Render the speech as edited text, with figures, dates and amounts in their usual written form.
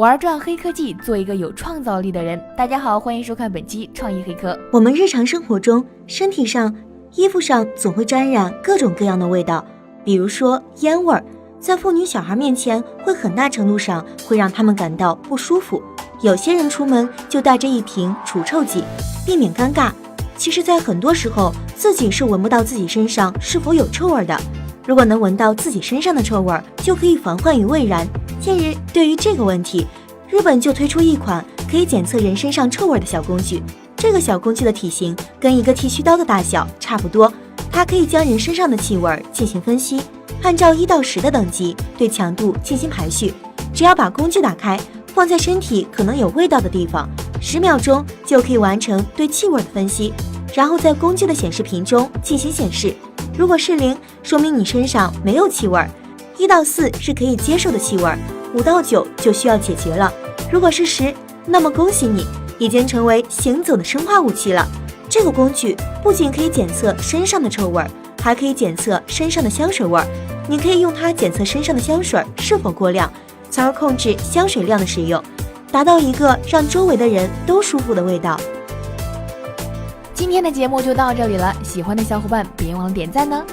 玩转黑科技，做一个有创造力的人。大家好，欢迎收看本期创意黑科。我们日常生活中，身体上、衣服上总会沾染各种各样的味道，比如说烟味儿，在妇女小孩面前会很大程度上会让他们感到不舒服。有些人出门就带着一瓶除臭剂，避免尴尬。其实，在很多时候，自己是闻不到自己身上是否有臭味的。如果能闻到自己身上的臭味，就可以防患于未然。近日，对于这个问题，日本就推出一款可以检测人身上臭味的小工具。这个小工具的体型跟一个剃须刀的大小差不多，它可以将人身上的气味进行分析，按照1到10的等级对强度进行排序。只要把工具打开，放在身体可能有味道的地方，10秒钟就可以完成对气味的分析，然后在工具的显示屏中进行显示。如果是0，说明你身上没有气味；1到4是可以接受的气味；5到9就需要解决了。如果是10，那么恭喜你，已经成为行走的生化武器了。这个工具不仅可以检测身上的臭味，还可以检测身上的香水味。你可以用它检测身上的香水是否过量，从而控制香水量的使用，达到一个让周围的人都舒服的味道。今天的节目就到这里了，喜欢的小伙伴别忘了点赞呢。